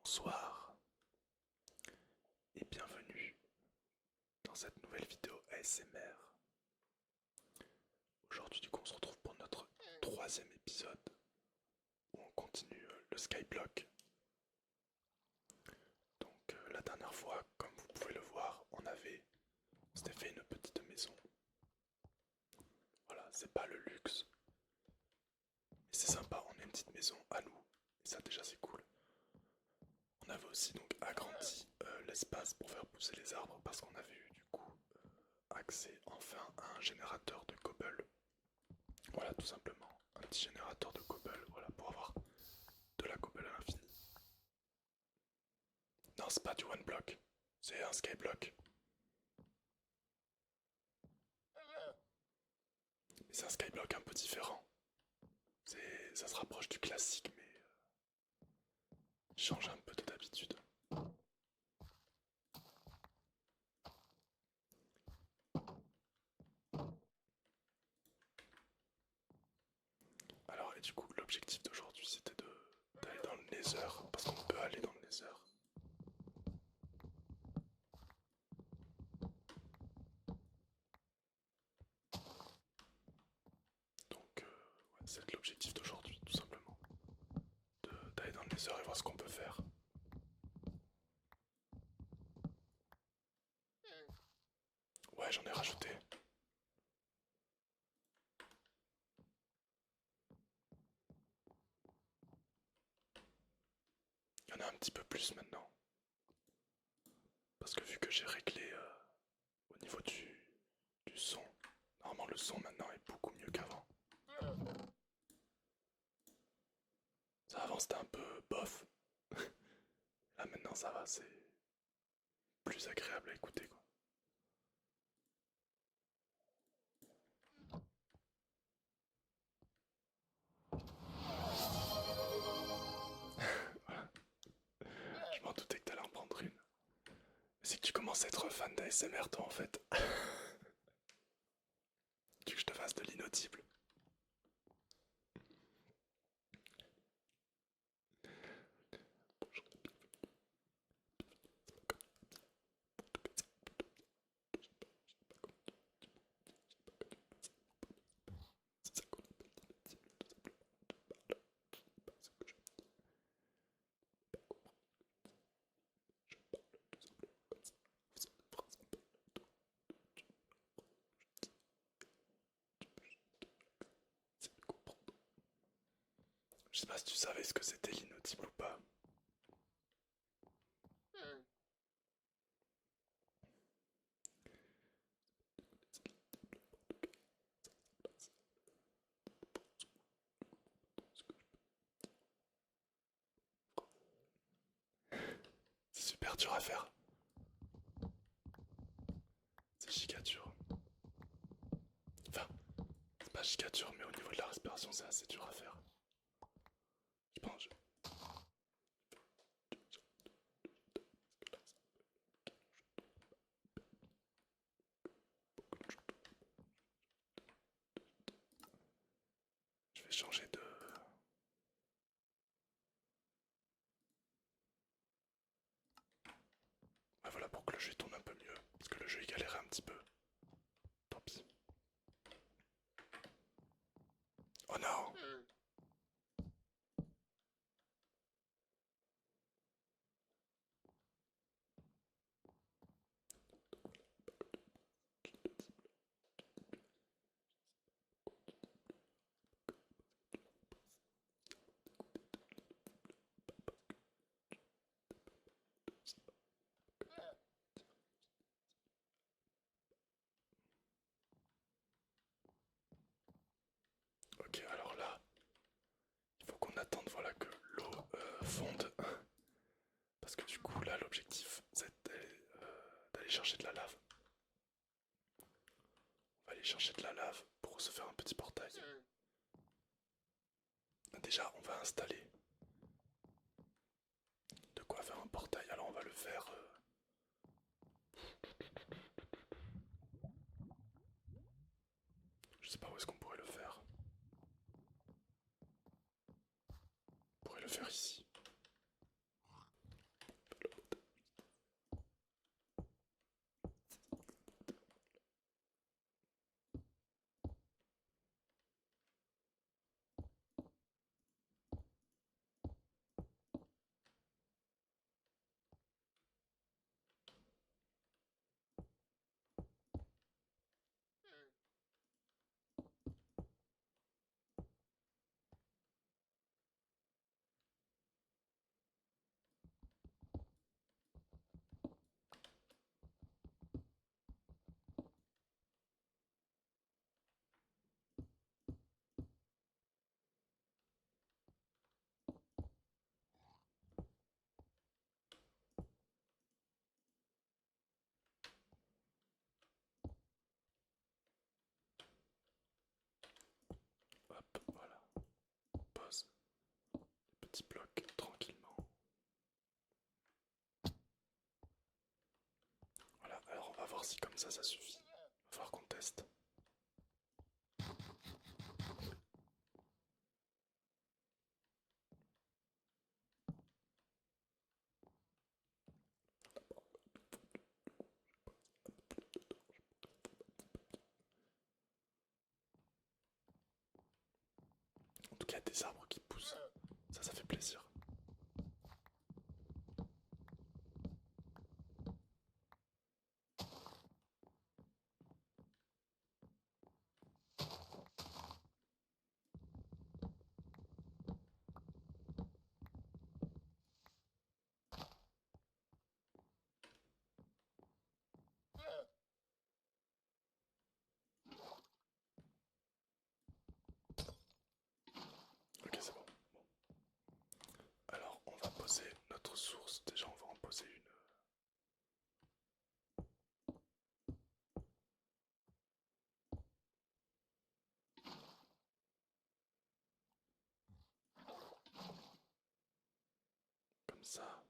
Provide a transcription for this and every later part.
Bonsoir et bienvenue dans cette nouvelle vidéo ASMR. Aujourd'hui du coup on se retrouve pour notre troisième épisode où on continue le Skyblock. Donc la dernière fois, comme vous pouvez le voir, on s'était fait une petite maison. Voilà, c'est pas le luxe, mais c'est sympa, on a une petite maison à nous et ça déjà c'est cool. On avait aussi donc agrandi l'espace pour faire pousser les arbres parce qu'on avait eu du coup accès enfin à un générateur de cobble. Voilà, tout simplement, un petit générateur de cobble, voilà, pour avoir de la cobble à l'infini. Non, c'est pas du one block, c'est un skyblock. Mais c'est un skyblock un peu différent. Ça se rapproche du classique, mais change un peu de d'habitude. Alors, et du coup, l'objectif d'aujourd'hui, c'était d'aller dans le Nether, parce qu'on peut aller dans le Nether. Donc, ouais, c'est l'objectif d'aujourd'hui, tout simplement. D'aller dans le Nether et voir ce qu'on peut faire. Ouais, j'en ai rajouté. Il y en a un petit peu plus maintenant. Parce que vu que j'ai réglé au niveau du son, normalement le son maintenant est beaucoup mieux qu'avant. Ça avant c'était un peu bof. Là maintenant ça va, c'est plus agréable à écouter quoi. Voilà. Je m'en doutais que t'allais en prendre une. C'est que tu commences à être fan d'ASMR toi en fait. Tu veux que je te fasse de l'inaudible. Je sais pas si tu savais ce que c'était l'inaudible ou pas. C'est super dur à faire. C'est giga dur. Enfin, c'est pas giga dur, mais au niveau de la respiration, c'est assez dur à faire. Je pense. Je vais changer de. Ouais, voilà pour que le jeu tourne un peu mieux. Parce que le jeu il galérait un petit peu. Tant pis. Oh non! Ok, alors là, il faut qu'on attende voilà, que l'eau fonde. Parce que du coup, là, l'objectif, c'est d'aller chercher de la lave. On va aller chercher de la lave pour se faire un petit portail. Déjà, on va installer de quoi faire un portail. Alors, on va le faire. Je sais pas où est-ce qu'on pourrait le faire. On pourrait le faire ici. voir si comme ça suffit. Va falloir qu'on teste. En tout cas, il y a des arbres qui poussent. Ça fait plaisir. Ok, c'est bon. Alors, on va poser notre source. Déjà, on va en poser une. Comme ça.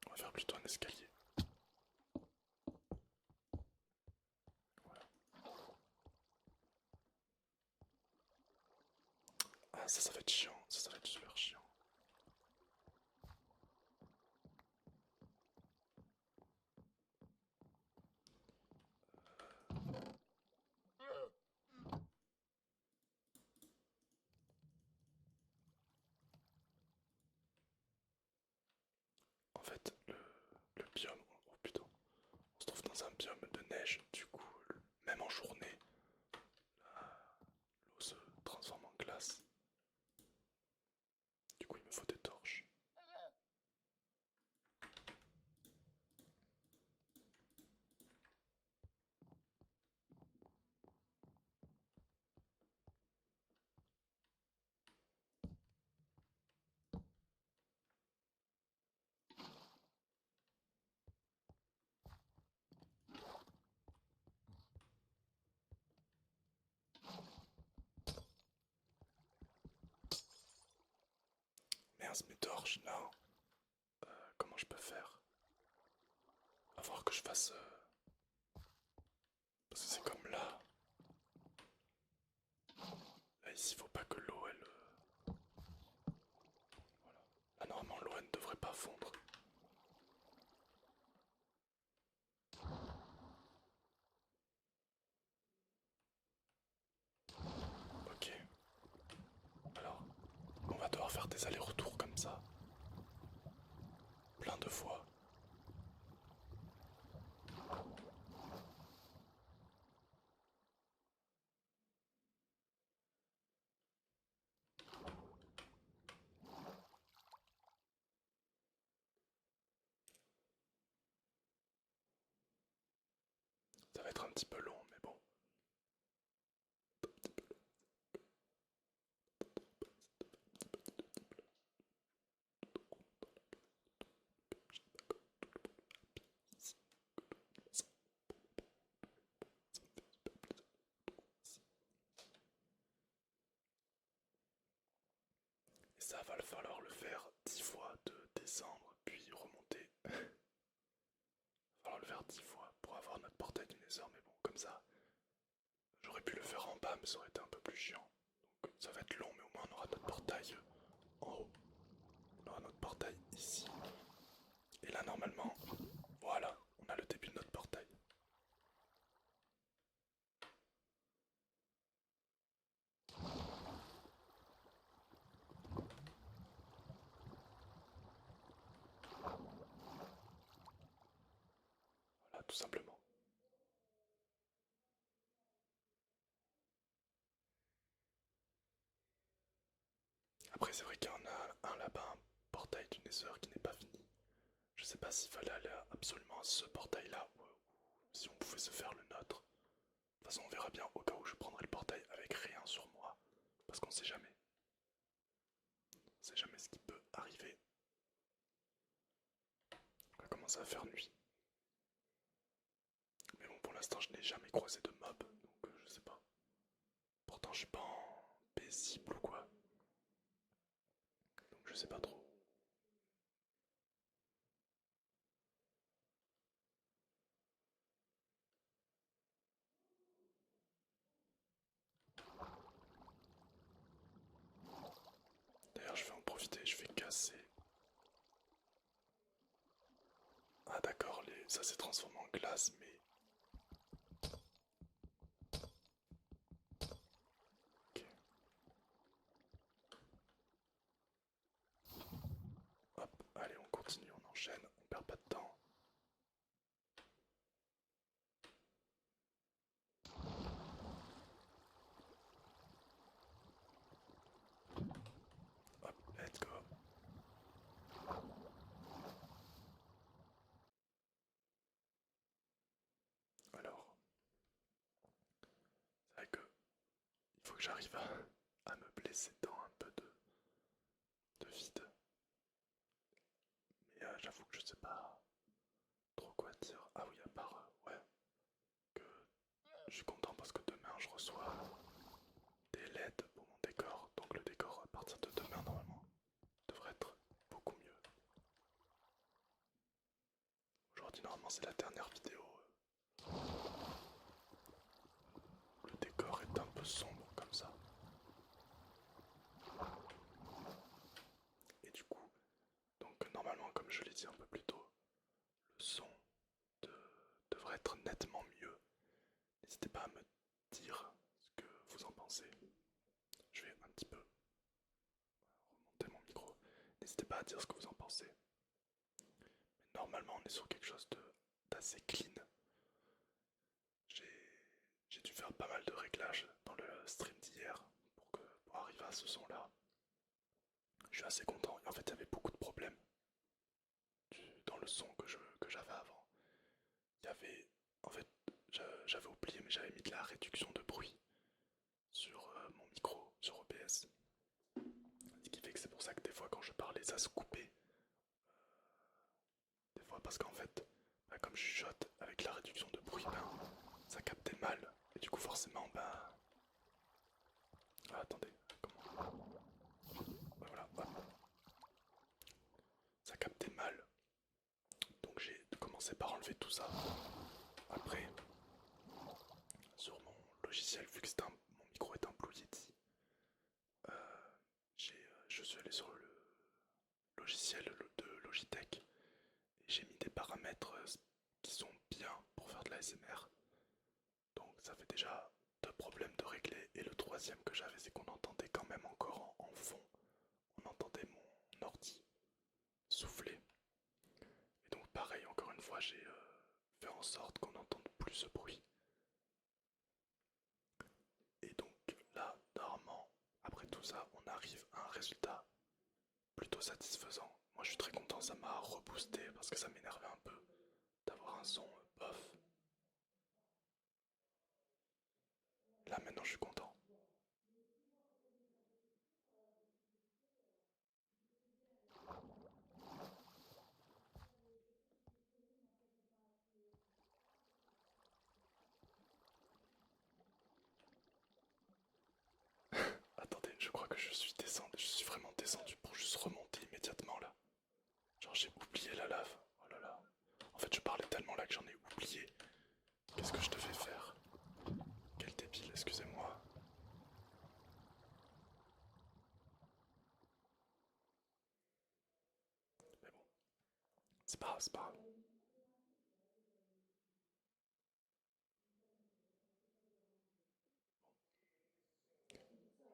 On va faire plutôt un escalier. Voilà. Ah, ça va être chiant. Ça va être super chiant. En fait, le biome, oh putain, on se trouve dans un biome de neige, du coup, même en journée, l'eau se transforme en glace. Du coup, il me faut des torches. Mince, mes torches, non. Comment je peux faire? Va falloir que je fasse... Parce que c'est comme là. Là, ici, faut pas que l'eau, elle... Voilà. Là, normalement, l'eau, elle ne devrait pas fondre. Ok. Alors, on va devoir faire des allers-retours comme ça. Plein de fois. Ça va être un petit peu long, mais bon. Et ça va falloir le faire 10 fois de descendre, puis remonter. Il va falloir le faire 10 fois pour avoir notre portail du Nether, mais bon, comme ça, j'aurais pu le faire en bas, mais ça aurait été un peu plus chiant. Donc ça va être long, mais au moins on aura notre portail en haut. On aura notre portail ici. Et là, normalement, voilà, on a le début de notre portail. Voilà, tout simplement. Après, c'est vrai qu'il y en a un là-bas, un portail du Nether qui n'est pas fini. Je sais pas s'il fallait aller absolument à ce portail-là ou si on pouvait se faire le nôtre. De toute façon, on verra bien au cas où je prendrai le portail avec rien sur moi. Parce qu'on sait jamais. On sait jamais ce qui peut arriver. commence à faire nuit. Mais bon, pour l'instant, je n'ai jamais croisé de mob, donc je sais pas. Pourtant, je suis pas en paisible ou quoi. Donc je sais pas trop. D'ailleurs, je vais en profiter, je vais casser. Ah d'accord, ça s'est transformé en glace, mais... Ok. Hop, allez, on continue, on enchaîne, on perd pas de temps. Hop, let's go. Alors, c'est vrai que il faut que j'arrive à me blesser dans un peu de vide. Mais j'avoue que je sais pas trop quoi dire. Ah oui, à part, ouais, que je suis content parce que demain je reçois des LED pour mon décor. Donc le décor à partir de demain normalement devrait être beaucoup mieux. Aujourd'hui normalement c'est la dernière vidéo. Le décor est un peu sombre comme ça. Et du coup, donc normalement comme je l'ai dit un peu plus tôt, le son devrait être nettement mieux. N'hésitez pas à me dire ce que vous en pensez. Je vais un petit peu remonter mon micro. N'hésitez pas à dire ce que vous en pensez. Mais normalement on est sur quelque chose d'assez clean. J'ai dû faire pas mal de réglages dans le stream d'hier pour arriver à ce son là. Je suis assez content. En fait il y avait beaucoup de problèmes dans le son que j'avais avant. Il y avait, en fait, j'avais oublié, mais j'avais mis de la réduction de bruit sur mon micro, sur OBS. Ce qui fait que c'est pour ça que des fois quand je parlais ça se coupait. Des fois parce qu'en fait, bah, comme je chuchote avec la réduction de bruit, ben, ça captait mal. Et du coup forcément, bah... Ah, attendez, comment... Ouais, voilà, hop. Ça captait mal. Donc j'ai commencé par enlever tout ça. Après, sur mon logiciel, vu que mon micro est un Blue Yeti, je suis allé sur le logiciel de Logitech et j'ai mis des paramètres qui sont bien pour faire de la l'ASMR. Donc ça fait déjà deux problèmes de régler. Et le troisième que j'avais, c'est qu'on entendait quand même encore en fond, on entendait mon ordi souffler. Et donc pareil, encore une fois, j'ai fait en sorte qu'on n'entende plus ce bruit. Et donc là, normalement, après tout ça, on arrive à un résultat plutôt satisfaisant. Moi je suis très content, ça m'a reboosté parce que ça m'énervait un peu d'avoir un son bof. Là maintenant je suis content. Attendez, je crois que je suis descendu, je suis vraiment descendu pour juste remonter immédiatement là. Genre j'ai oublié la lave. Oh là là. En fait je parlais tellement là que j'en ai oublié. Qu'est-ce que je devais faire? Quel débile, excusez-moi. Mais bon, c'est pas grave, c'est pas grave.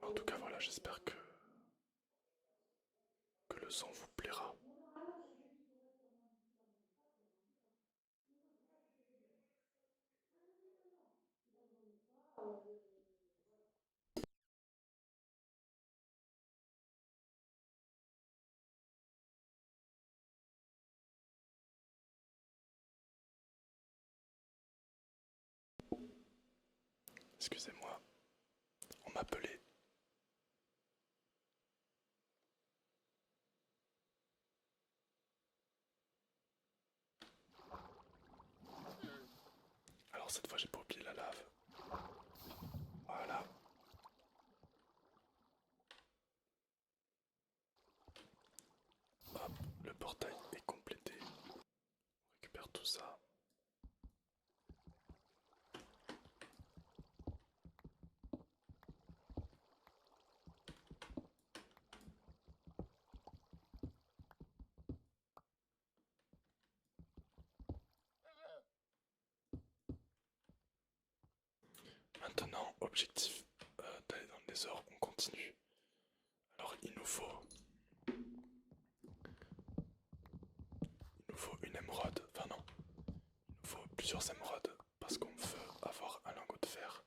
En tout cas voilà, j'espère que le son vous plaira. Excusez-moi, on m'appelait. Alors cette fois j'ai pas oublié la lave. Voilà. Hop, le portail est complété. On récupère tout ça. Maintenant, objectif d'aller dans le Nether, on continue. Alors il nous faut une émeraude, enfin non, il nous faut plusieurs émeraudes parce qu'on veut avoir un lingot de fer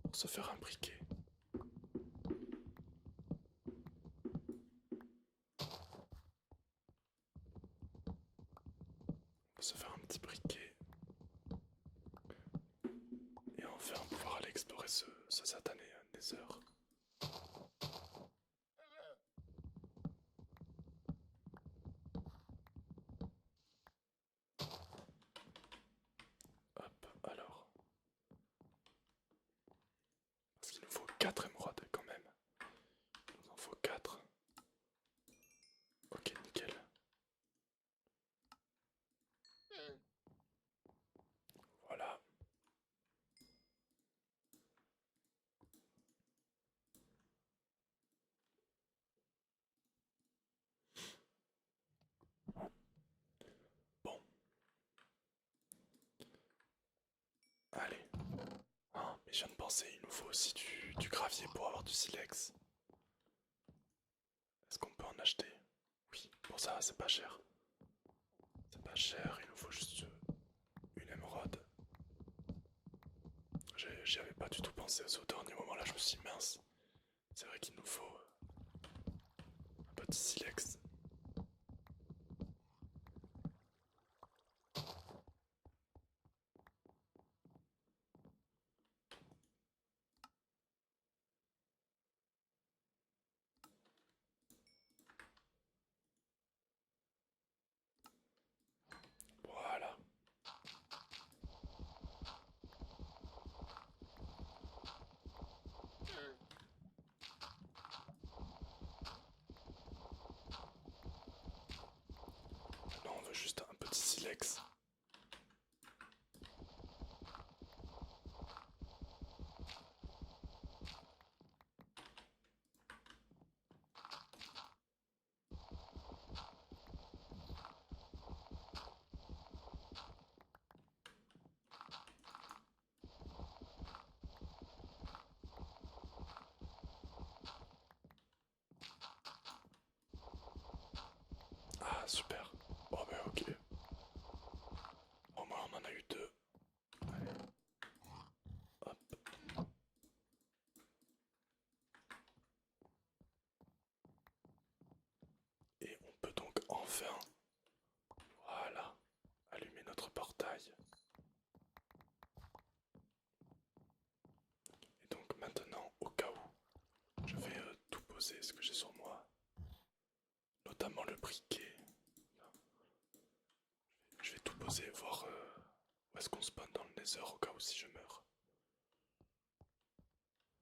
pour se faire un briquet. On va se faire un petit briquet et enfin pouvoir aller explorer ce satané Nether. Hop, alors. Parce qu'il nous faut 4 émeraudes quand même. Il nous en faut 4. Ok, nickel. Voilà. Bon. Allez. Ah, mais je viens de penser, il nous faut aussi du gravier pour avoir du silex. Est-ce qu'on peut en acheter? Oui, bon ça c'est pas cher. C'est pas cher, il nous faut juste une émeraude. J'y avais pas du tout pensé au dernier moment là, je me suis dit mince. C'est vrai qu'il nous faut un petit silex. Voilà. Maintenant on veut juste un petit silex. Ah super. Bon bah ok. Au moins on en a eu deux. Allez. Hop. Et on peut donc enfin, voilà, allumer notre portail. Et donc maintenant, au cas où, je vais tout poser ce que j'ai sur moi, notamment le briquet. Je vais tout poser, voir où est-ce qu'on spawn dans le Nether au cas où si je meurs.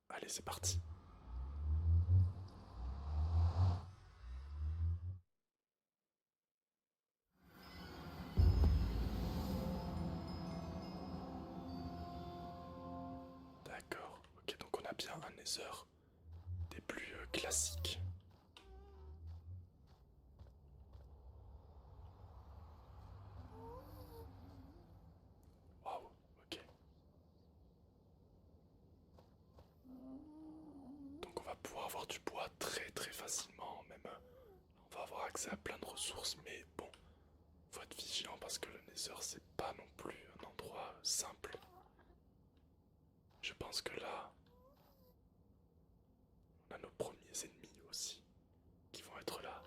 Allez, c'est parti. D'accord, ok, donc on a bien un Nether des plus classiques. Waouh, ok. Donc on va pouvoir avoir du bois très très facilement, même on va avoir accès à plein de ressources, mais bon, faut être vigilant parce que le Nether c'est pas non plus un endroit simple. Je pense que là, on a nos premiers ennemis aussi qui vont être là.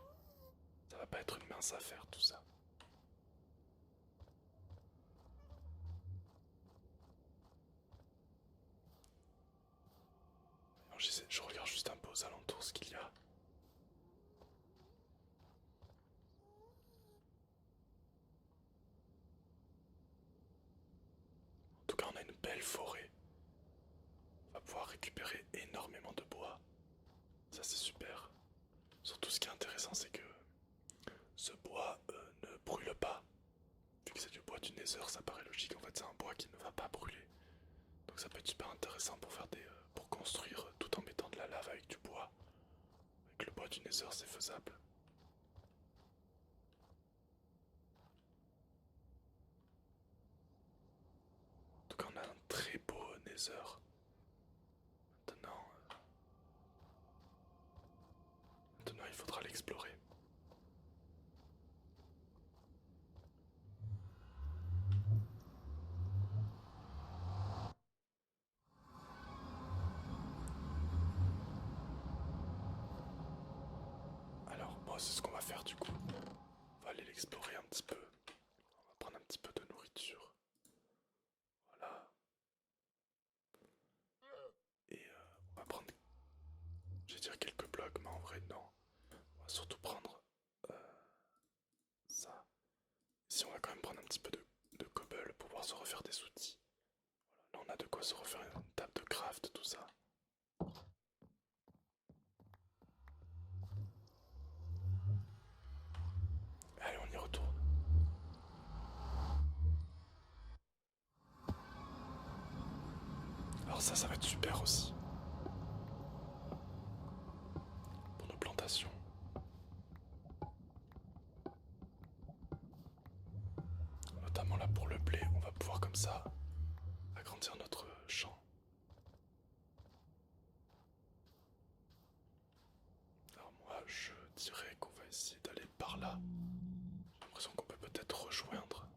Ça va pas être une mince affaire tout ça. Non, je regarde juste un peu aux alentours ce qu'il y a. En tout cas, belle forêt. On va pouvoir récupérer énormément de bois. Ça c'est super. Surtout ce qui est intéressant c'est que ce bois ne brûle pas. Vu que c'est du bois du Nether, ça paraît logique. En fait, c'est un bois qui ne va pas brûler. Donc ça peut être super intéressant pour faire pour construire tout en mettant de la lave avec du bois. Avec le bois du Nether, c'est faisable. Donc on a un très beau Nether. Maintenant, maintenant il faudra l'explorer. Alors, bon, c'est ce qu'on va faire du coup. On va aller l'explorer un petit peu. On va prendre un petit peu de nourriture. Voilà. Et on va prendre, je vais dire quelques blocs, mais en vrai non. On va surtout prendre ça. Si on va quand même prendre un petit peu de cobble pour pouvoir se refaire des outils. Là on a de quoi se refaire une table de craft, tout ça. Allez, on y retourne. Alors ça va être super aussi. Pour nos plantations. Notamment là pour le blé, on va pouvoir comme ça agrandir notre champ. Alors moi je dirais qu'on va essayer d'aller par là. J'ai l'impression qu'on peut peut-être rejoindre.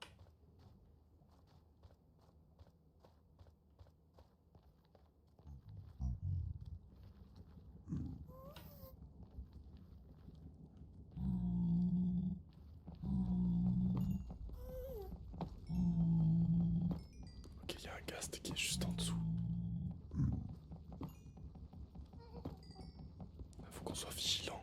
Ok, il y a un ghast qui est juste en dessous. Il faut qu'on soit vigilant.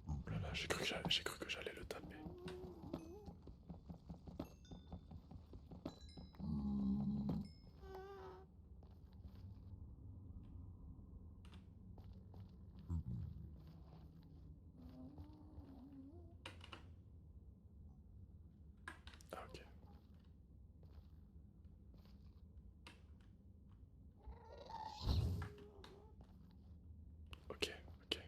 Oh là là, j'ai cru que j'allais le taper. Ah ok. Ok, ok.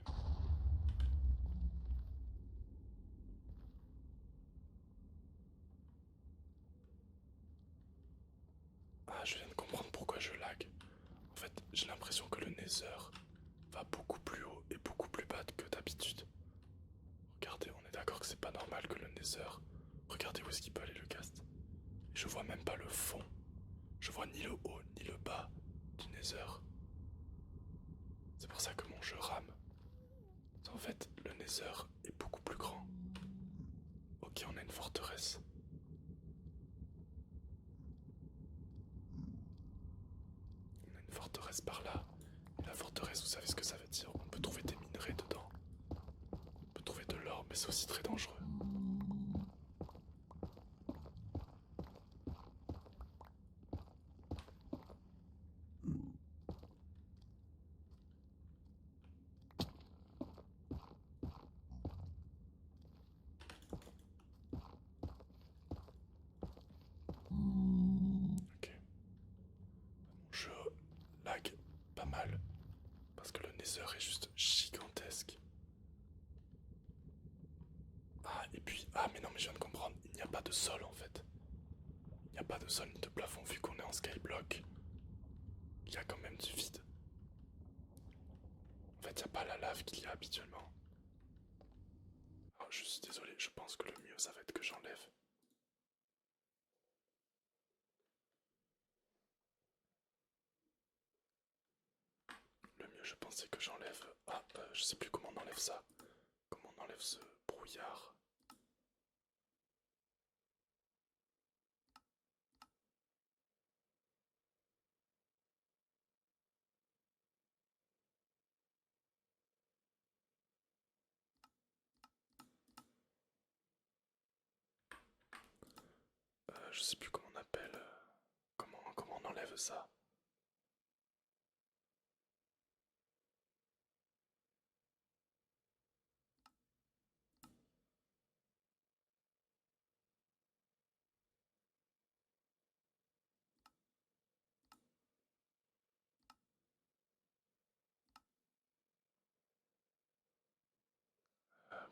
Ah, je viens de comprendre pourquoi je lag. En fait, j'ai l'impression que le Nether va beaucoup plus haut et beaucoup plus bas que d'habitude. Regardez, on est d'accord que c'est pas normal que le Nether. Regardez où est-ce qu'il peut aller le cast. Je vois même pas le fond. Je vois ni le haut ni le bas du Nether. C'est pour ça que mon jeu rame. En fait, le Nether est beaucoup plus grand. Ok, on a une forteresse. On a une forteresse par là. Et la forteresse, vous savez ce que ça veut dire? On peut trouver des minerais dedans. On peut trouver de l'or, mais c'est aussi très dangereux. Ok. Mon jeu lag pas mal. Parce que le Nether est juste gigantesque. Ah, et puis... Ah, mais non, mais je viens de comprendre. Il n'y a pas de sol, en fait. Il n'y a pas de sol ni de plafond vu qu'on est en skyblock. Il y a quand même du vide. En fait, il n'y a pas la lave qu'il y a habituellement. Alors, je suis désolé, je pense que le mieux, ça va être que j'enlève. Le mieux, je pense, c'est que j'enlève... Ah, je sais plus comment on enlève ça. Comment on enlève ce brouillard. je sais plus comment on appelle. Comment on enlève ça?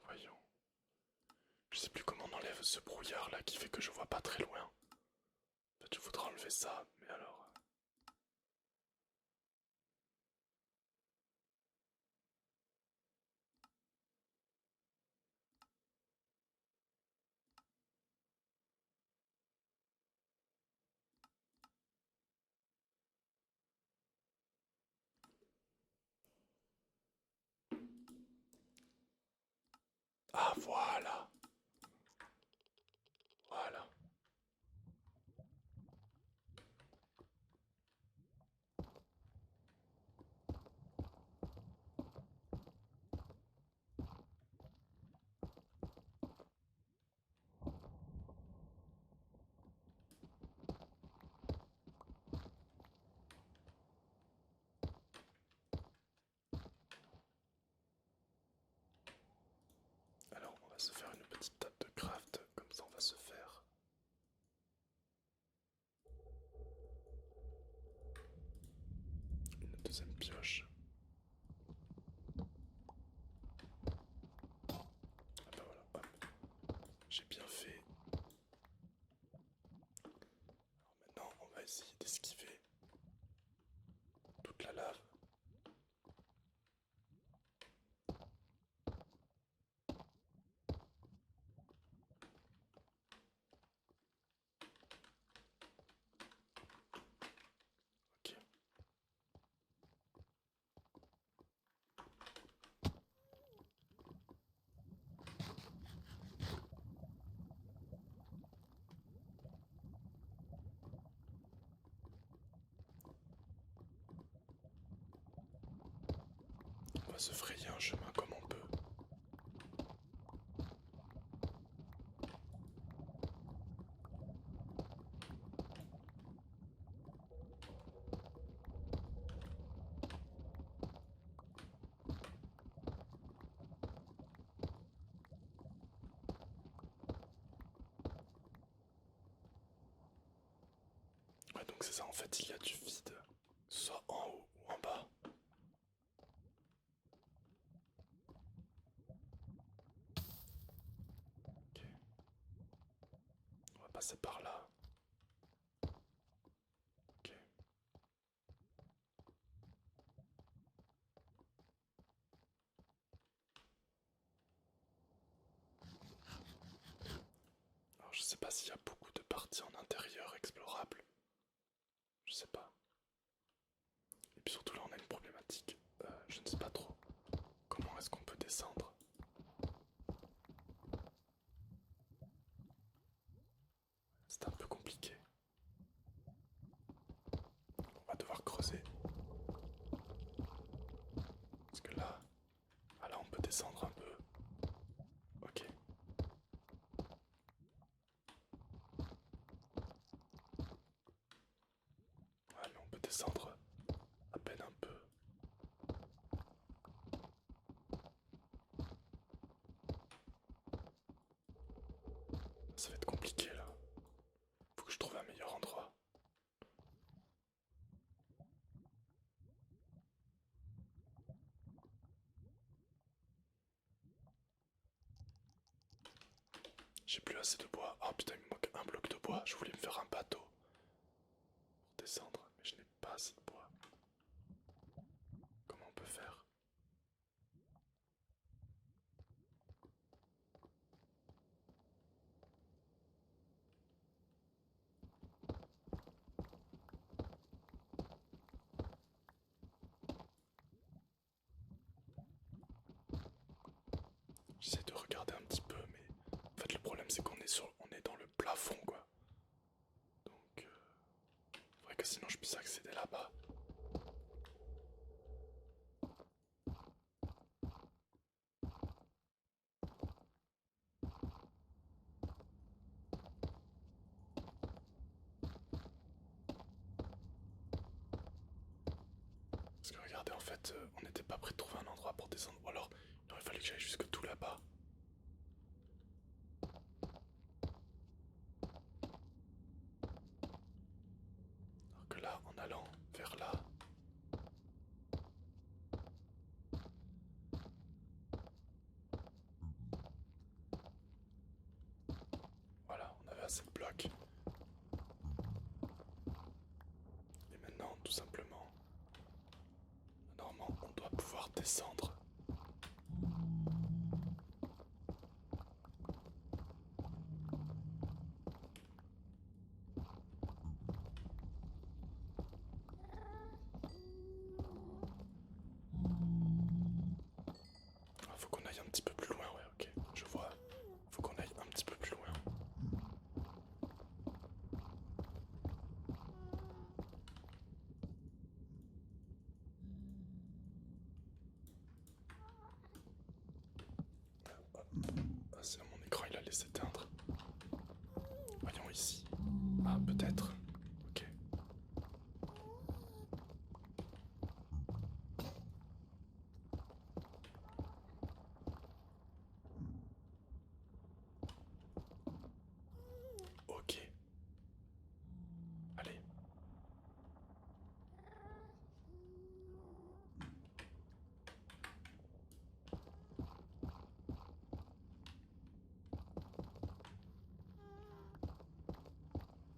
Voyons. Je sais plus comment on enlève ce brouillard là qui fait que je vois pas très loin. En fait, je voudrais enlever ça, mais alors. Ah, voilà! Voilà. Alors, on va se faire une petite table de craft, comme ça on va se faire une deuxième pioche. Ah bah voilà, hop, j'ai bien fait. Alors maintenant, on va essayer d'esquiver toute la lave. Ok. On va se frayer un chemin comme on peut. Ouais, donc c'est ça, en fait, il y a du vide, soit en haut ou en bas. Ok, on va passer par là. Ok. Alors je sais pas s'il y a beaucoup de parties en intérieur explorables. Je sais pas. Et puis surtout là on a une problématique. Je ne sais pas trop. Comment est-ce qu'on peut descendre? C'est un peu compliqué. On va devoir creuser. Parce que là, ah là on peut descendre un peu. Ok. Ouais mais on peut descendre à peine un peu. Ça va être compliqué là. Faut que je trouve un meilleur endroit. J'ai plus assez de bois. Oh putain, il me manque un bloc de bois. Je voulais me faire un bateau pour descendre, mais je n'ai pas assez de bois. Comment on peut faire? J'essaie de regarder un petit peu, mais en fait le problème c'est on est dans le plafond quoi. Donc, faudrait que sinon je puisse accéder là-bas. regardez, en fait, on n'était pas prêt de trouver un endroit pour descendre. Ou alors, il aurait fallu que j'aille jusque tout là-bas. Alors que là, en allant vers là... Voilà, on avait assez de blocs. Et maintenant, tout simplement, normalement, on doit pouvoir descendre. Ah, faut qu'on aille un petit peu plus loin, ouais, ok, je vois. Faut qu'on aille un petit peu plus loin. Ah, c'est mon écran, il a laissé s'éteindre. Voyons ici. Ah, peut-être. Ok. Ok. Allez.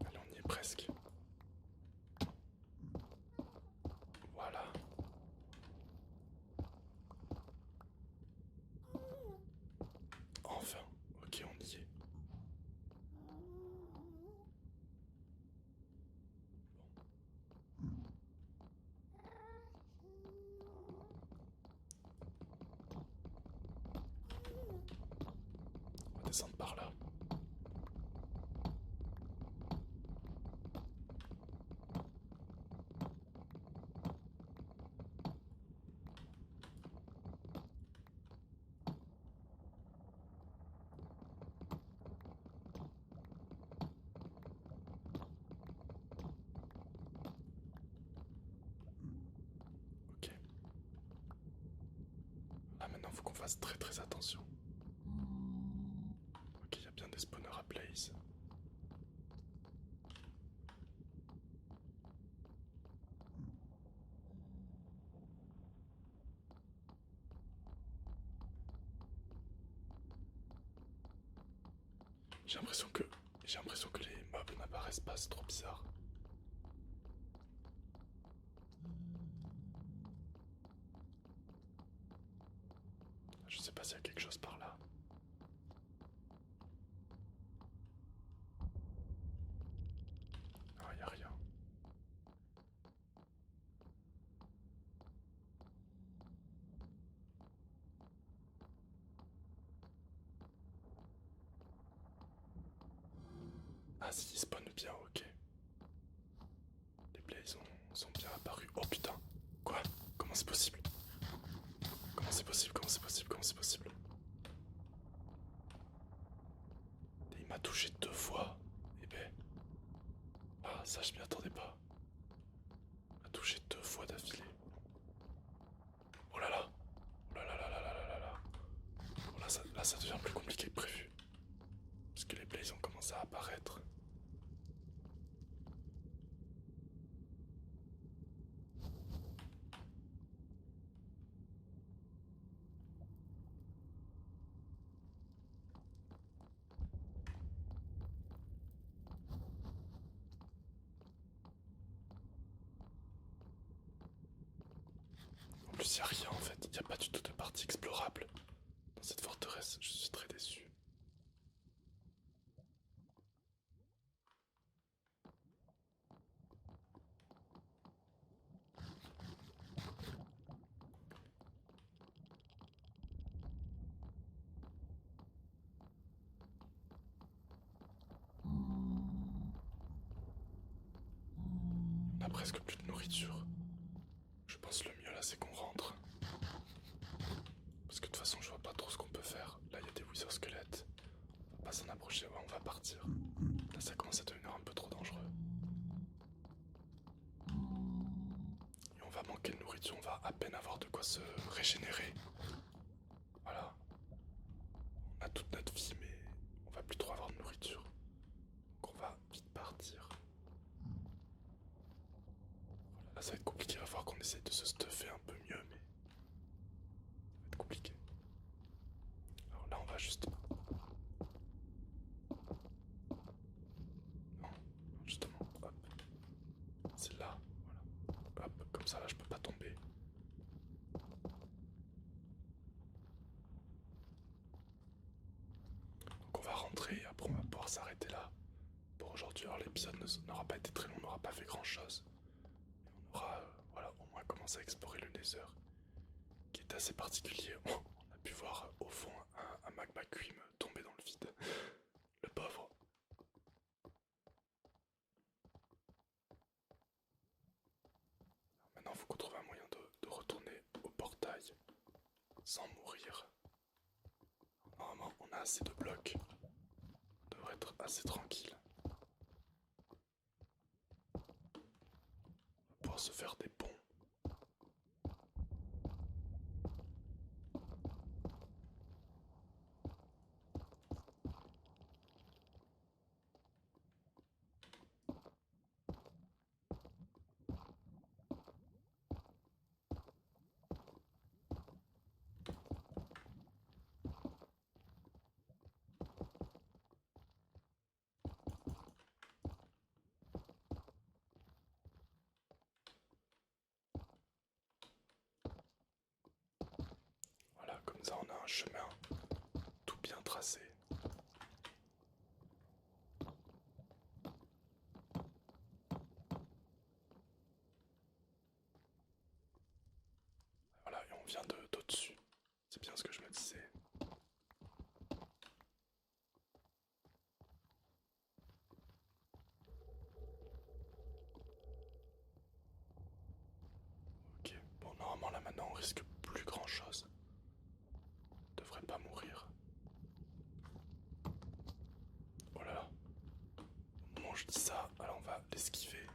Allez, on y est presque. Voilà. Enfin. Ok, on y est. On va descendre par là. Ok. Ah, maintenant, faut qu'on fasse très très attention. Ok, il y a bien des spawners à Blaze. J'ai l'impression que... J'ai l'impression que les mobs n'apparaissent pas, c'est trop bizarre. Je sais pas s'il y a quelque chose par là. Ah, y a rien. Ah si, ils spawnent bien, ok. Les blazes sont bien apparus. Oh putain. Quoi? Comment c'est possible? Comment c'est possible? Comment c'est possible? Comment c'est possible? Et il m'a touché 2 fois. Eh ben... Ah, ça je m'y attendais pas. Il m'a touché 2 fois d'affilée. Oh là là. Oh là là là là là là là là. Oh là, ça devient plus compliqué que prévu. Parce que les blazes ont commencé à apparaître. En plus, y a rien en fait. Y a pas du tout de partie explorable dans cette forteresse. Je suis très déçu. On a presque plus de nourriture. Je pense le mieux là c'est qu'on rentre. Parce que de toute façon je vois pas trop ce qu'on peut faire. Là il y a des wither squelettes. On va pas s'en approcher, ouais, on va partir. Là ça commence à devenir un peu trop dangereux. Et on va manquer de nourriture, on va à peine régénérer. Voilà. On a toute notre vie, mais on va plus trop avoir de nourriture. Donc on va vite partir. Voilà, là ça va être compliqué, il va falloir qu'on essaye de se stuffer un peu mieux, mais ça va être compliqué. Alors là on va juste... Non, justement, hop. C'est là, voilà. Hop, comme ça là je peux pas tomber. Donc on va rentrer et après on va pouvoir s'arrêter là pour aujourd'hui. Alors l'épisode n'aura pas été très long, on n'aura pas fait grand chose. On aura voilà, au moins commencé à explorer le Nether, qui est assez particulier. On a pu voir au fond un magma queen tomber dans le vide. Le pauvre. Alors maintenant il faut qu'on trouve un moyen de retourner au portail sans mourir. Normalement on a assez de blocs. On devrait être assez tranquille. On va pouvoir se faire des ponts. Voilà, comme ça on a un chemin tout bien tracé. Voilà, et on vient d'au-dessus. C'est bien ce que je me disais. Ok, bon normalement là maintenant on risque plus grand chose. On devrait pas mourir. Oh là là. Au moment où je dis ça, alors on va l'esquiver.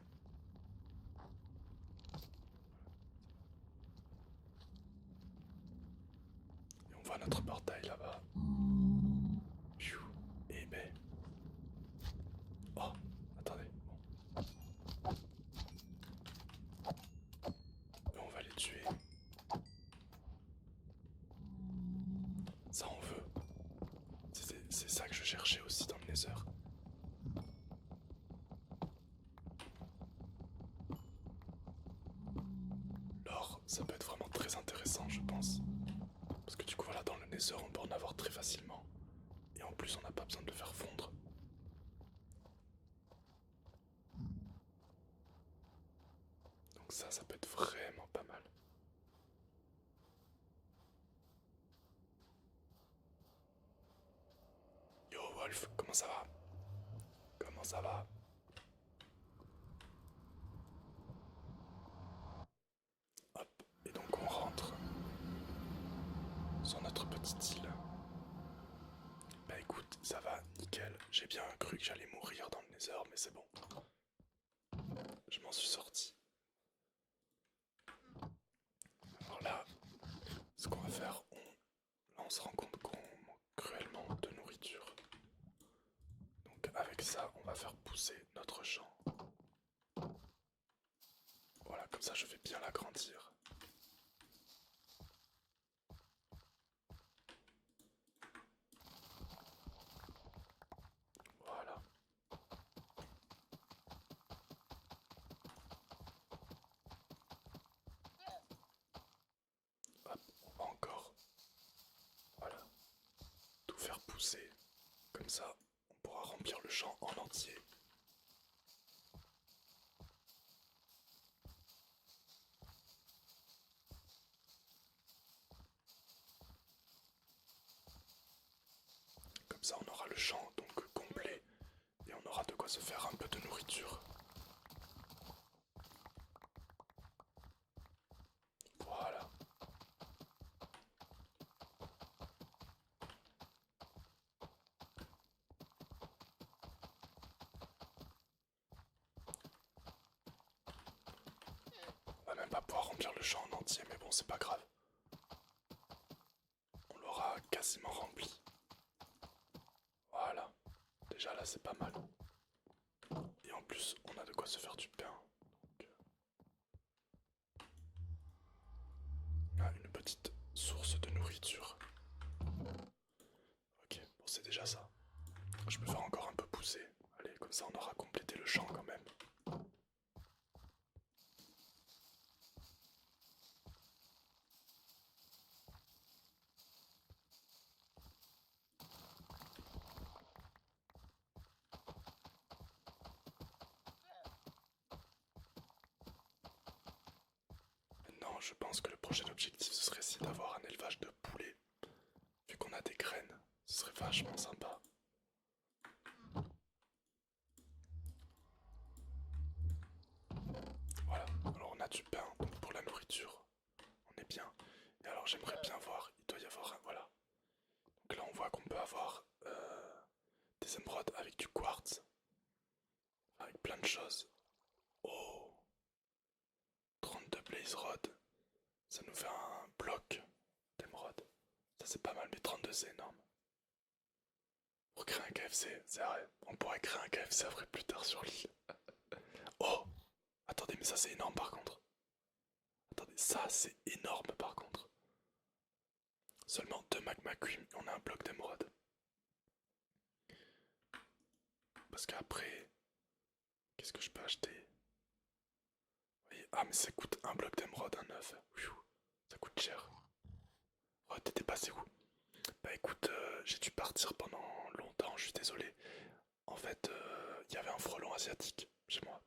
Et on voit notre portail là-bas. Et ben... Oh, attendez. On va les tuer. Ça on veut. C'est ça que je cherchais aussi dans le Nether. L'or, ça peut être vraiment très intéressant, je pense. Parce que du coup, voilà, dans le Nether, on peut en avoir très facilement. Et en plus, on n'a pas besoin de le faire fondre. Donc ça peut être vraiment pas mal. Yo Wolf, comment ça va? Comment ça va? Hop, et donc on rentre sur notre petite île. Bah écoute, ça va, nickel. J'ai bien cru que j'allais mourir dans le Nether, mais c'est bon. Je m'en suis sorti. Alors là, ce qu'on va faire, là on se rend compte qu'on manque cruellement de nourriture. Donc avec ça, on va faire pousser notre champ. Voilà, comme ça je vais bien l'agrandir. Voilà. Hop, on va encore, voilà, tout faire pousser. Comme ça, on pourra remplir le champ en entier. Comme ça, on aura le champ donc complet et on aura de quoi se faire un peu de nourriture. Voilà. On va même pas pouvoir remplir le champ en entier, mais bon, c'est pas grave. quasiment rempli. Voilà. Déjà là c'est pas mal. Et en plus on a de quoi se faire du pain. Donc, on a une petite source de nourriture. Ok, bon c'est déjà ça. Je peux faire encore un peu pousser. Allez, comme ça on aura complété le champ quand même. Maintenant, je pense que le prochain objectif ce serait essayer d'avoir un élevage de poulets. Vu qu'on a des graines, ce serait vachement sympa. Voilà, alors on a du pain donc pour la nourriture, on est bien. Et alors j'aimerais bien voir, il doit y avoir un, voilà. Donc là on voit qu'on peut avoir des émeraudes avec du quartz, avec plein de choses. Oh, 32 blaze rod, ça nous fait un bloc d'émeraude. Ça c'est pas mal, mais 32 c'est énorme. Pour créer un KFC, c'est vrai, on pourrait créer un KFC après plus tard sur l'île. Oh, attendez, mais ça c'est énorme par contre. Attendez, ça c'est énorme par contre. Seulement 2 magma cream et on a un bloc d'émeraude. Parce qu'après, qu'est-ce que je peux acheter? Oui, ah mais ça coûte un bloc d'émeraude, un œuf. Ça coûte cher. Oh, t'étais passé où? Bah écoute, j'ai dû partir pendant longtemps, je suis désolé. En fait, il y avait un frelon asiatique chez moi.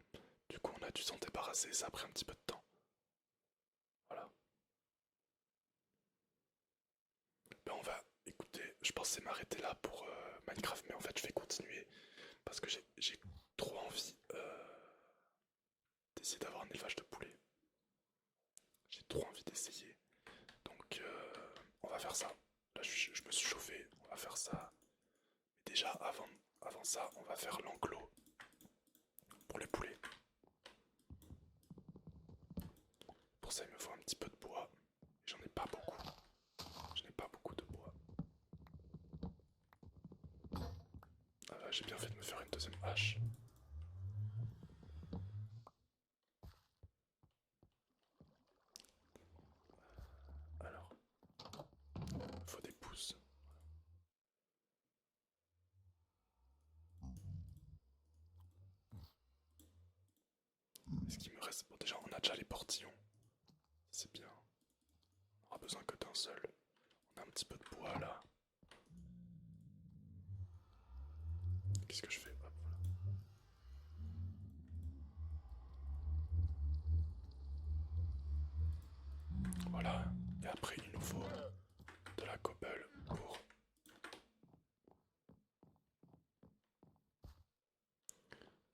Du coup, on a dû s'en débarrasser, ça a pris un petit peu de temps. Voilà. Ben on va, écoutez, je pensais m'arrêter là pour Minecraft, mais en fait, je vais continuer parce que j'ai trop envie d'essayer d'avoir un élevage de poulets. J'ai trop envie d'essayer. Donc, on va faire ça. Là, je me suis chauffé, on va faire ça. Mais déjà, avant ça, on va faire l'enclos pour les poulets. Pour ça, il me faut un petit peu de bois. J'en ai pas beaucoup. Je n'ai pas beaucoup de bois. Ah, j'ai bien fait de me faire une deuxième hache. Alors, il faut des pousses. Est-ce qu'il me reste... Bon, déjà, on a déjà les portillons. C'est bien. On aura besoin que d'un seul. On a un petit peu de bois là. Qu'est-ce que je fais? Hop, voilà. Et après, il nous faut de la cobble pour...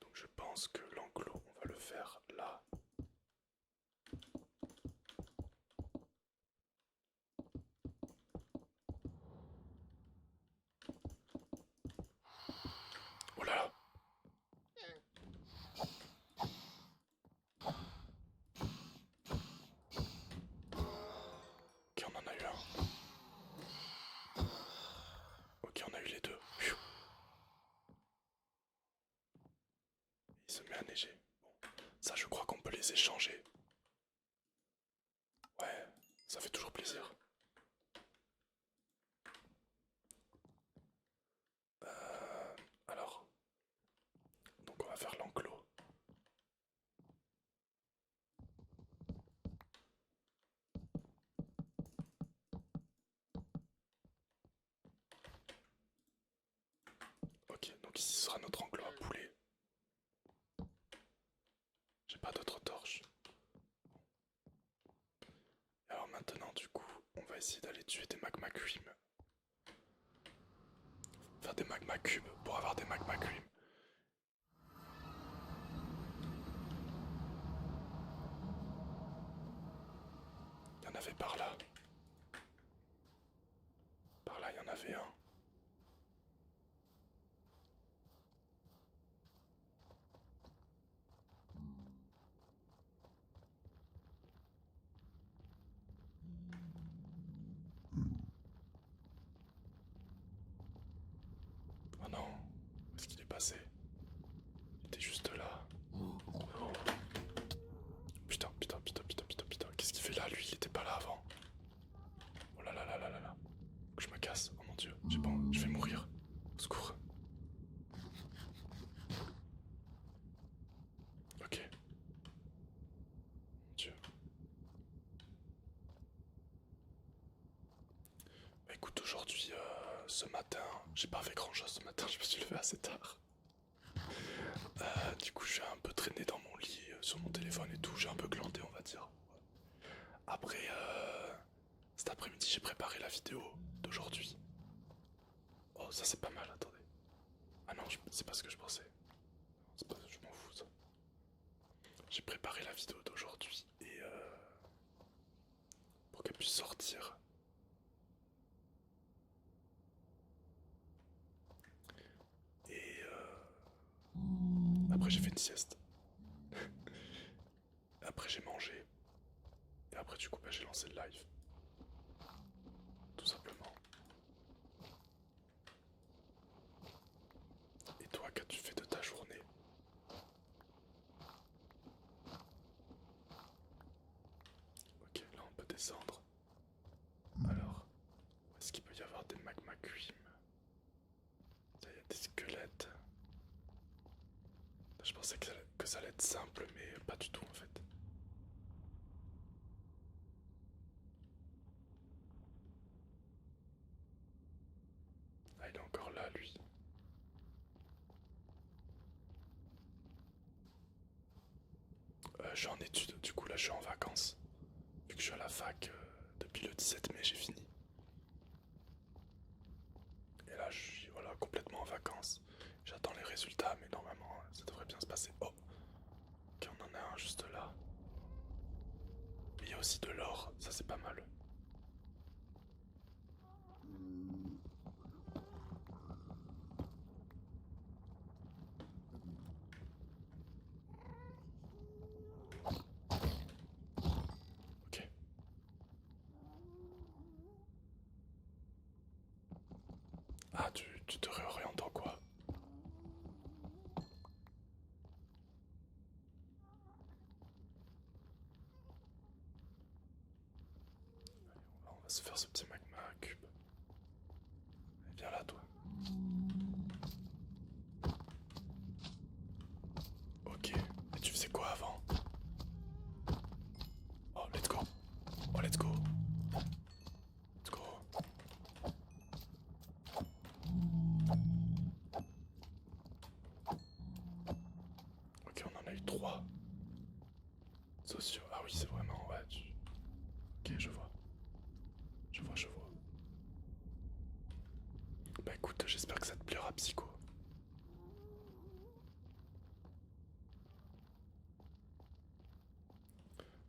Donc je pense que l'enclos, on va le faire là. Oh là là. Ok, on en a eu un. Ok, on a eu les deux. Pfiou. Il se met à neiger. Bon, ça je crois qu'on peut les échanger. Ouais, ça fait toujours plaisir. Alors, donc on va faire l'enclos. Ok, donc ici ce sera notre enclos à poulet. J'ai pas d'autres torches. Alors maintenant, du coup, on va essayer d'aller tuer des magma cream. Faire des magma cubes pour avoir des magma cream. Il y en avait par là. Par là, il y en avait un. passé? Il était juste là. Putain, putain, putain, putain, putain, putain. Qu'est-ce qu'il fait là, lui? Il était pas là avant. Oh là là là là là là. Faut que je me casse. Oh mon dieu. J'ai pas... Je vais mourir. Au secours. Ok. Mon dieu. Bah écoute, aujourd'hui, ce matin, j'ai pas fait grand chose ce matin. Je me suis levé assez tard. Du coup, j'ai un peu traîné dans mon lit, sur mon téléphone et tout. J'ai un peu glandé, on va dire. Après, cet après-midi, j'ai préparé la vidéo d'aujourd'hui. Oh, ça c'est pas mal, attendez. Ah non, c'est pas ce que je pensais. Je m'en fous, ça. J'ai préparé la vidéo d'aujourd'hui et pour qu'elle puisse sortir. Et après, j'ai fait une sieste. Après, j'ai mangé. Et après, du coup, bah, j'ai lancé le live. Tout simplement. Et toi, qu'as-tu fait de ta journée? Ok, là, on peut descendre. Alors, où est-ce qu'il peut y avoir des magma cream? Là, il y a des squelettes. Je pensais que ça allait être simple, mais pas du tout en fait. Ah, il est encore là, lui. Je suis en études, du coup là je suis en vacances. Vu que je suis à la fac depuis le 17 mai, j'ai fini. Et là je suis voilà, complètement en vacances. J'attends les résultats, mais normalement ça devrait bien se passer. Oh, ok, on en a un juste là. Mais il y a aussi de l'or, ça c'est pas mal. Ok. Ah, tu te réorientes en quoi? On va se faire ce petit magma cube. Viens là, toi. Ok. Et tu faisais quoi avant? Oh, let's go. Oh, let's go. Let's go. Ok, on en a eu 3. Sociaux. Ah oui, c'est vraiment, ouais. Ok, je vois. Je vois, je vois. Bah écoute, j'espère que ça te plaira, Psycho.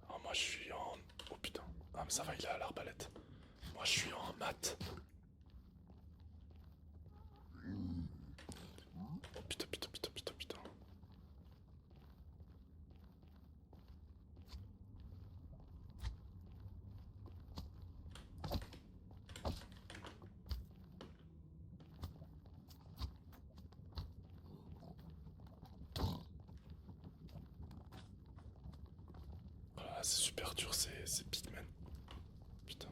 Alors moi je suis en... Oh putain. Ah mais ça va, il est à l'arbalète. Moi je suis en maths. Oh putain, putain, putain, putain, putain. Oh là là, c'est super dur, c'est Pigman. Putain.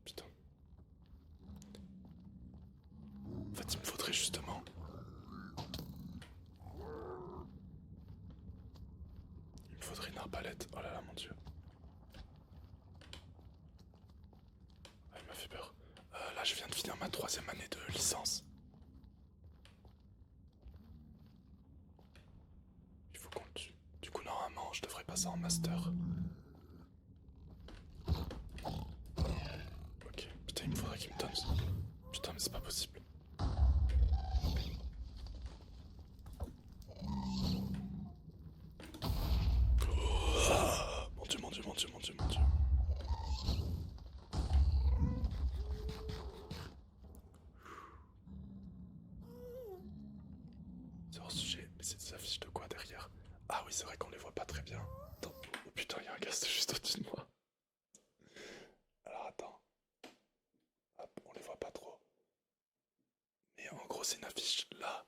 Putain. En fait, il me faudrait justement... Il me faudrait une arbalète. Oh là là, mon dieu. Ah, il m'a fait peur. Là, je viens de finir ma 3e année de licence. Il faut qu'on le tue. Du coup, normalement, je devrais passer en master. Ok. Putain, il me faudrait qu'il me donne... Putain, mais c'est pas possible. Ah, mon dieu, mon dieu, mon dieu, mon dieu, mon dieu. C'est hors sujet, mais c'est des affiches de quoi derrière? Ah oui, c'est vrai qu'on les voit pas très bien. Attends. Oh putain, il y a un gast juste au-dessus de moi. Alors attends. c'est une affiche là.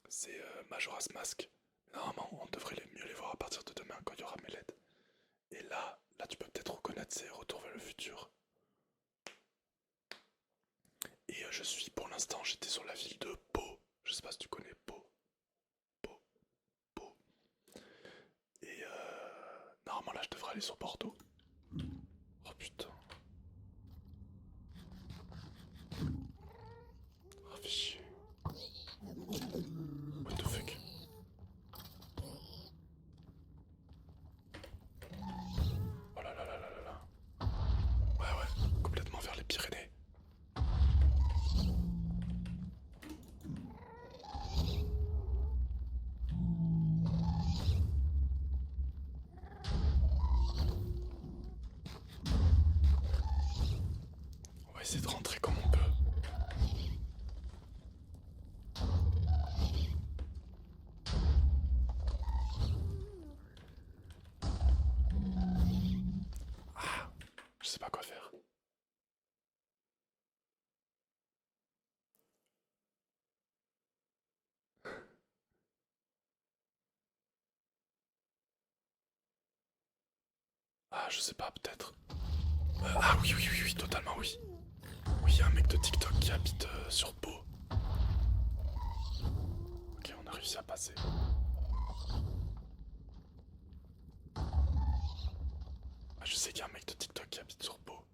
C'est Majora's Mask. Normalement, on devrait mieux les voir à partir de demain quand il y aura mes LED. Et là tu peux peut-être reconnaître ces Retour vers le futur. Et je suis pour l'instant, j'étais sur la ville de Pau. Je sais pas si tu connais Pau. Pau. Pau. Et normalement là je devrais aller sur Bordeaux. Oh putain. Oh fais chier. What the fuck. Oh là là là là là là. Ouais, complètement vers les Pyrénées. On va essayer de rentrer comme on peut. Ah, je sais pas quoi faire. Ah, je sais pas, peut-être. Ah oui, totalement oui. Oui, il y a un mec de TikTok qui habite sur Pau. Ok, on a réussi à passer. Ah, je sais qu'il y a un mec de TikTok qui habite sur Pau.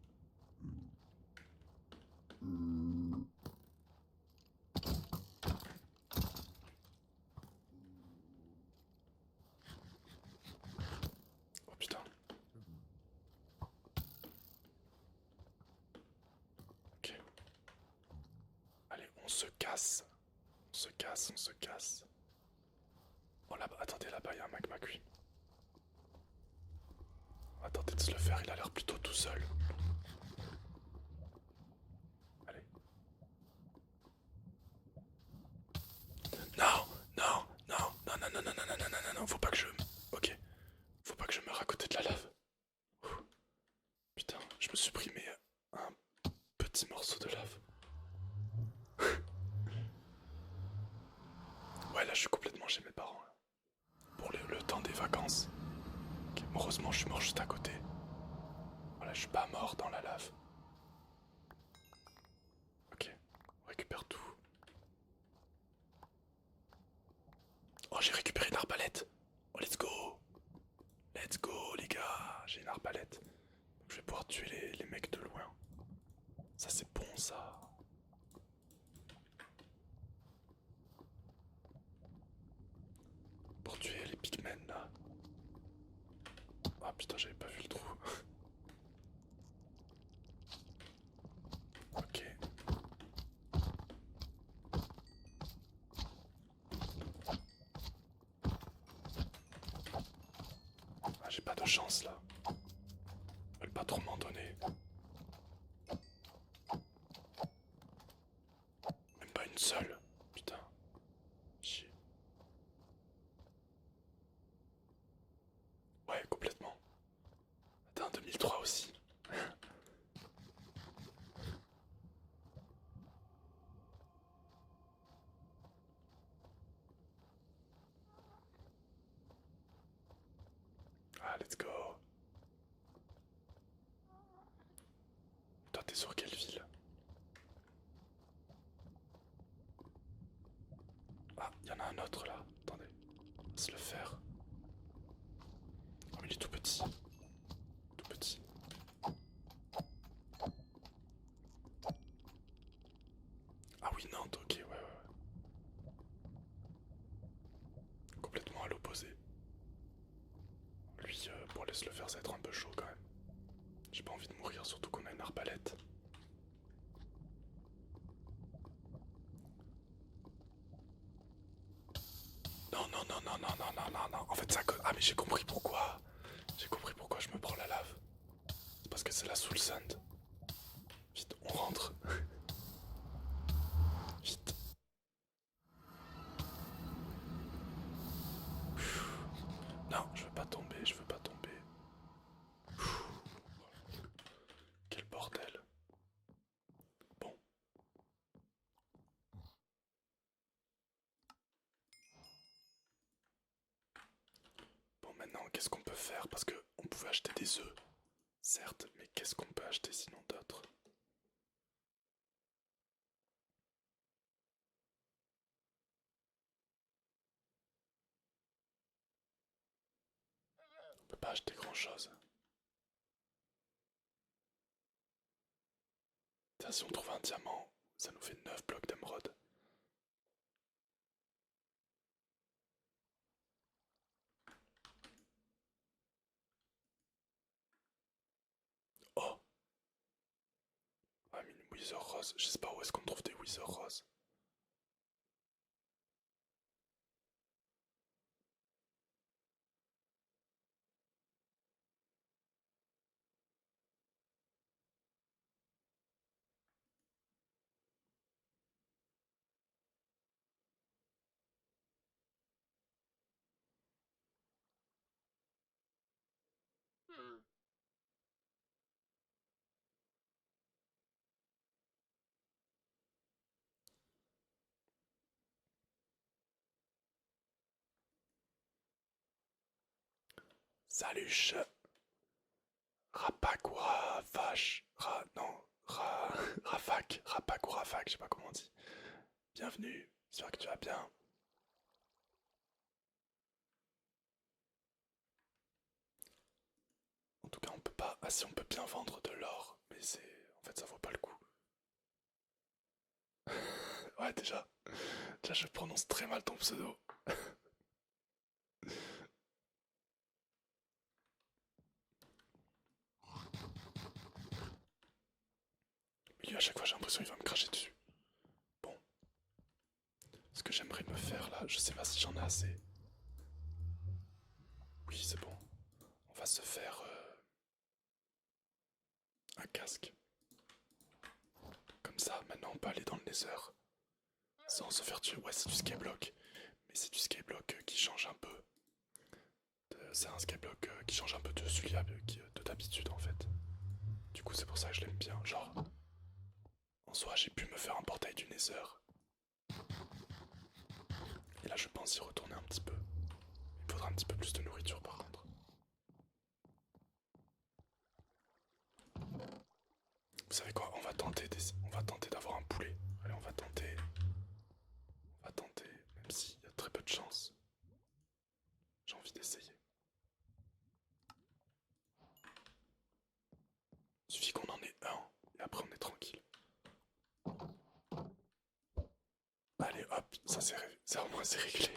Oh putain. Ok. Allez, on se casse. On se casse, on se casse. Oh là-bas, attendez, là-bas, il y a un magma cuit. Attendez de se le faire, il a l'air plutôt tout seul. Allez. Non, non, non, non, non, non, non, non, non, non, non, non, faut pas que je... Ok. Faut pas que je meure à côté de la lave. Ouh. Putain, je me suis pris mais un petit morceau de lave. Ouais, là, je suis complètement chez mes parents. Là. Pour le temps des vacances. Okay, heureusement, je suis mort juste à côté. Voilà, je suis pas mort dans la lave. Ok, on récupère tout. Oh, j'ai récupéré une arbalète. Oh, let's go. Let's go, les gars. J'ai une arbalète. Donc, je vais pouvoir tuer les mecs de loin. Ça, c'est bon, ça. Pour tuer les pigmen, là. Ah, putain, j'avais pas vu le trou. Ok. Ah, j'ai pas de chance, là. Ils veulent pas trop m'en donner. Même pas une seule. Putain. Chier. Ouais, complètement. Attends, 2003 aussi. Ah, let's go. Toi, t'es sur quelle ville? Ah, il y en a un autre là. Attendez. On va se le faire. Oh, il est tout petit. Tout petit. Ah oui, Nantes, ok, ouais. Complètement à l'opposé. Lui, pour laisser le faire, ça va être un peu chaud quand même. J'ai pas envie de mourir, surtout qu'on a une arbalète. Non, non, non, non, non, non, non, non, non. En fait, ça... Ah, mais j'ai compris pourquoi. J'ai compris pourquoi je me prends la lave. C'est parce que c'est la Soul Sand. Vite, on rentre. Vite. Non, je veux pas tomber, je veux pas tomber. Quel bordel. Bon. qu'est-ce qu'on peut faire? Parce que on pouvait acheter des œufs, certes, mais qu'est-ce qu'on peut acheter sinon d'autre? On peut pas acheter grand-chose. Tiens, si on trouve un diamant, ça nous fait 9 blocs d'émeraude. Oh! Ah, mais une Wither Rose. Je sais pas où est-ce qu'on trouve des Wither Roses. Salut, Rapakura, vache, non, Rafak, Rapakura, Rafak, je sais pas comment on dit. Bienvenue, j'espère que tu vas bien. En tout cas, on peut pas, ah si on peut bien vendre de l'or, mais en fait, ça vaut pas le coup. Ouais, déjà, je prononce très mal ton pseudo. Mais lui, à chaque fois, j'ai l'impression qu'il va me cracher dessus. Bon, ce que j'aimerais me faire là, je sais pas si j'en ai assez. Oui, c'est bon. On va se faire un casque. Comme ça, maintenant, on peut aller dans le Nether. Sans se faire tuer. Ouais, c'est du skyblock. Mais c'est du skyblock qui change un peu. C'est un skyblock qui change un peu de celui de d'habitude en fait. Du coup, c'est pour ça que je l'aime bien. Genre, en soi, j'ai pu me faire un portail du Nether. Et là, je pense y retourner un petit peu. Il me faudra un petit peu plus de nourriture par contre. Vous savez quoi? On va tenter d'avoir un poulet. Allez, on va tenter. On va tenter, même s'il y a très peu de chance. J'ai envie d'essayer. Il suffit qu'on en ait un, et après on est tranquille. Allez, hop, ça au moins c'est réglé.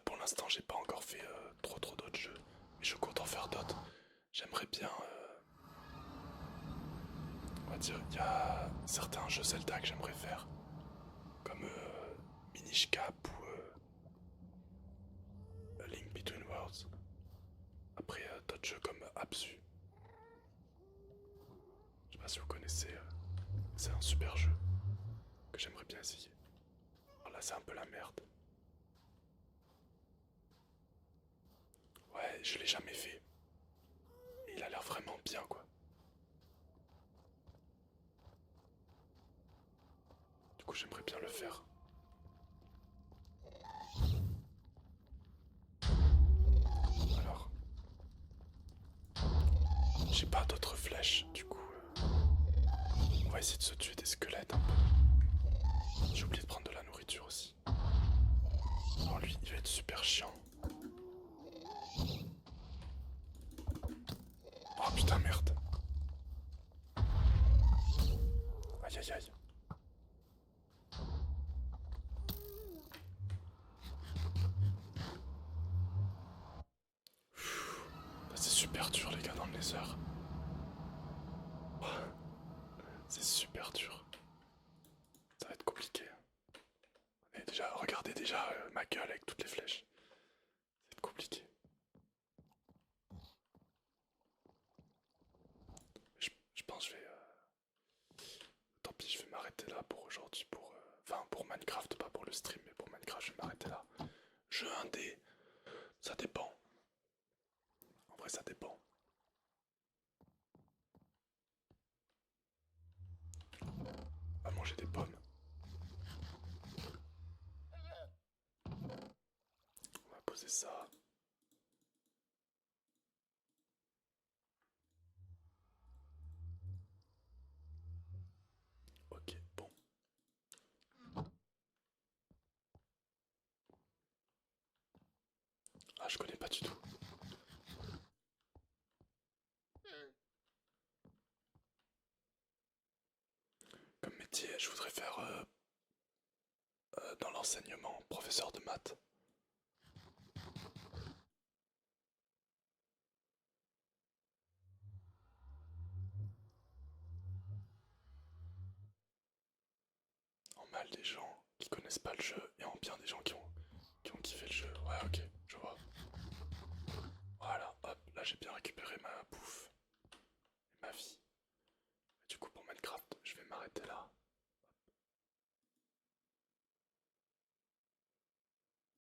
Pour l'instant, j'ai pas encore fait trop d'autres jeux, mais je compte en faire d'autres. J'aimerais bien, on va dire, il y a certains jeux Zelda que j'aimerais faire, comme Minish Cap ou A Link Between Worlds. Après, d'autres jeux comme Absu. Je sais pas si vous connaissez, c'est un super jeu que j'aimerais bien essayer. Alors là, c'est un peu la merde. Ouais, je l'ai jamais fait. Et il a l'air vraiment bien, quoi. Du coup, j'aimerais bien le faire. Alors, j'ai pas d'autres flèches, du coup, on va essayer de se tuer des squelettes un peu. J'ai oublié de prendre de la nourriture aussi. Alors lui, il va être super chiant. Oh putain, merde. Aïe aïe aïe. C'est super dur, les gars, dans le Nether. C'est super dur. Ça va être compliqué. Et déjà, regardez déjà ma gueule avec toutes les flèches. Ça va être compliqué. Je pense que je vais. Tant pis, je vais m'arrêter là pour aujourd'hui. Enfin, pour Minecraft, pas pour le stream, mais pour Minecraft, je vais m'arrêter là. Jeu indé, ça dépend. En vrai, ça dépend. On va manger des pommes. On va ça. Ok, bon. Ah, je connais pas du tout. Comme métier, je voudrais faire dans l'enseignement, professeur de maths. En mal des gens qui connaissent pas le jeu et en bien des gens qui ont kiffé le jeu. Ouais, ok, je vois. Voilà, hop, là j'ai bien récupéré ma bouffe et ma vie. Du coup, pour Minecraft, je vais m'arrêter là.